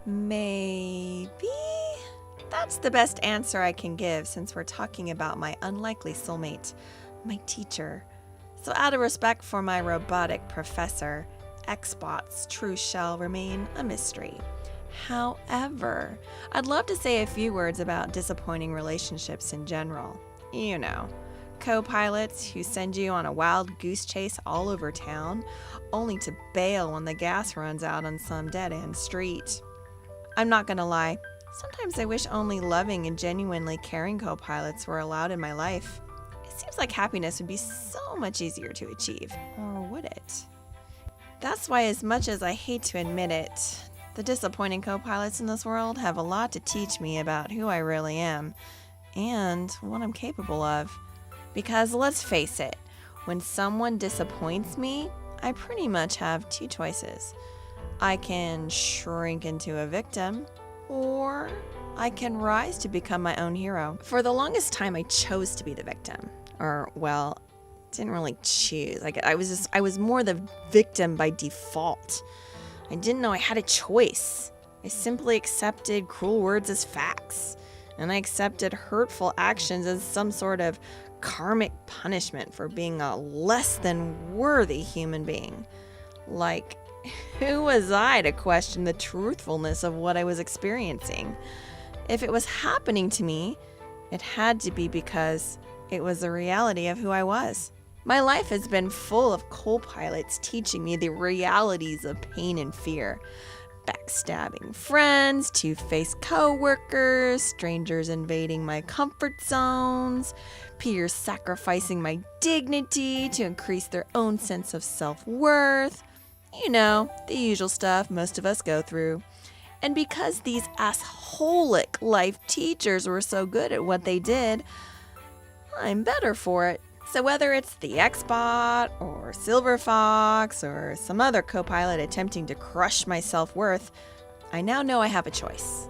Maybe. That's the best answer I can give since we're talking about my unlikely soulmate, my teacher. So out of respect for my robotic professor, Xbot's truth shall remain a mystery. However, I'd love to say a few words about disappointing relationships in general. You know, co-pilots who send you on a wild goose chase all over town, only to bail when the gas runs out on some dead-end street. I'm not gonna lie, sometimes I wish only loving and genuinely caring co-pilots were allowed in my life. It seems like happiness would be so much easier to achieve, or would it? That's why, as much as I hate to admit it, the disappointing co-pilots in this world have a lot to teach me about who I really am and what I'm capable of. Because let's face it, when someone disappoints me, I pretty much have two choices. I can shrink into a victim, or I can rise to become my own hero. For the longest time, I chose to be the victim. Or, well, didn't really choose. I was more the victim by default. I didn't know I had a choice. I simply accepted cruel words as facts. And I accepted hurtful actions as some sort of karmic punishment for being a less than worthy human being. Like, who was I to question the truthfulness of what I was experiencing? If it was happening to me, it had to be because it was the reality of who I was. My life has been full of co-pilots teaching me the realities of pain and fear. Backstabbing friends, two-faced co-workers, strangers invading my comfort zones, peers sacrificing my dignity to increase their own sense of self-worth. You know, the usual stuff most of us go through. And because these assholic life teachers were so good at what they did, I'm better for it. So whether it's the Xbot or Silver Fox or some other co-pilot attempting to crush my self-worth, I now know I have a choice.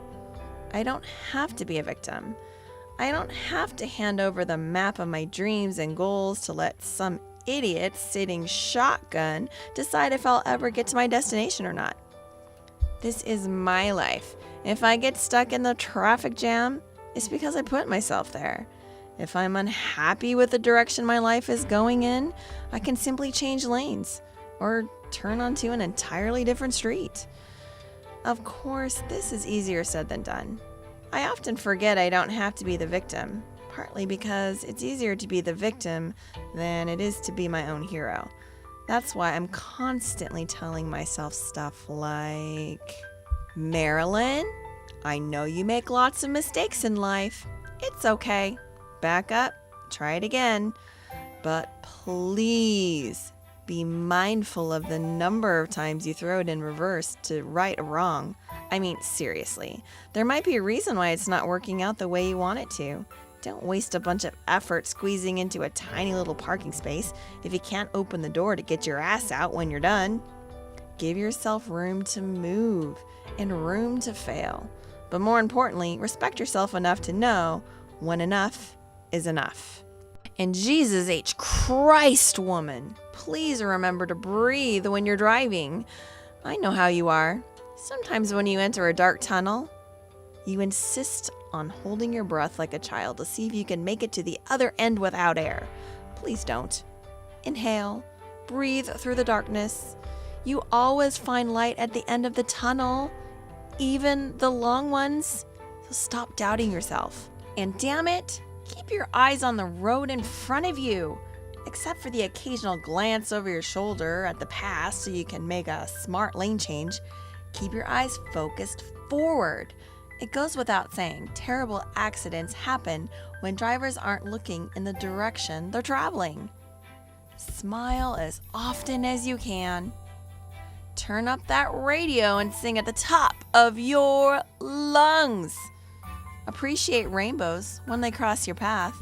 I don't have to be a victim. I don't have to hand over the map of my dreams and goals to let some idiot sitting shotgun decide if I'll ever get to my destination or not. This is my life. If I get stuck in the traffic jam, it's because I put myself there. If I'm unhappy with the direction my life is going in, I can simply change lanes or turn onto an entirely different street. Of course, this is easier said than done. I often forget I don't have to be the victim, partly because it's easier to be the victim than it is to be my own hero. That's why I'm constantly telling myself stuff like, Marilyn, I know you make lots of mistakes in life. It's okay. Back up, try it again. But please be mindful of the number of times you throw it in reverse to right a wrong. I mean, seriously, there might be a reason why it's not working out the way you want it to. Don't waste a bunch of effort squeezing into a tiny little parking space if you can't open the door to get your ass out when you're done. Give yourself room to move and room to fail. But more importantly, respect yourself enough to know when enough is enough. And Jesus H. Christ, woman, please remember to breathe when you're driving. I know how you are. Sometimes when you enter a dark tunnel, you insist on holding your breath like a child to see if you can make it to the other end without air. Please don't. Inhale. Breathe through the darkness. You always find light at the end of the tunnel, even the long ones. So stop doubting yourself. And damn it, keep your eyes on the road in front of you. Except for the occasional glance over your shoulder at the pass so you can make a smart lane change, keep your eyes focused forward. It goes without saying, terrible accidents happen when drivers aren't looking in the direction they're traveling. Smile as often as you can. Turn up that radio and sing at the top of your lungs. Appreciate rainbows when they cross your path.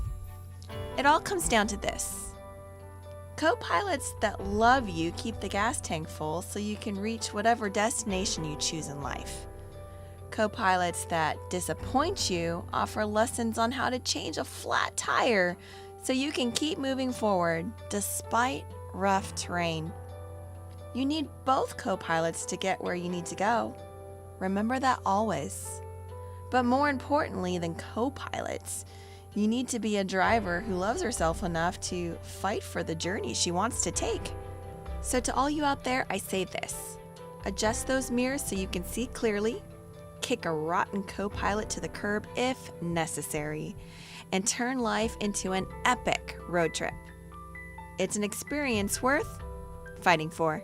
It all comes down to this. Co-pilots that love you keep the gas tank full so you can reach whatever destination you choose in life. Co-pilots that disappoint you offer lessons on how to change a flat tire so you can keep moving forward despite rough terrain. You need both co-pilots to get where you need to go. Remember that always. But more importantly than co-pilots, you need to be a driver who loves herself enough to fight for the journey she wants to take. So to all you out there, I say this. Adjust those mirrors so you can see clearly, kick a rotten co-pilot to the curb if necessary, and turn life into an epic road trip. It's an experience worth fighting for.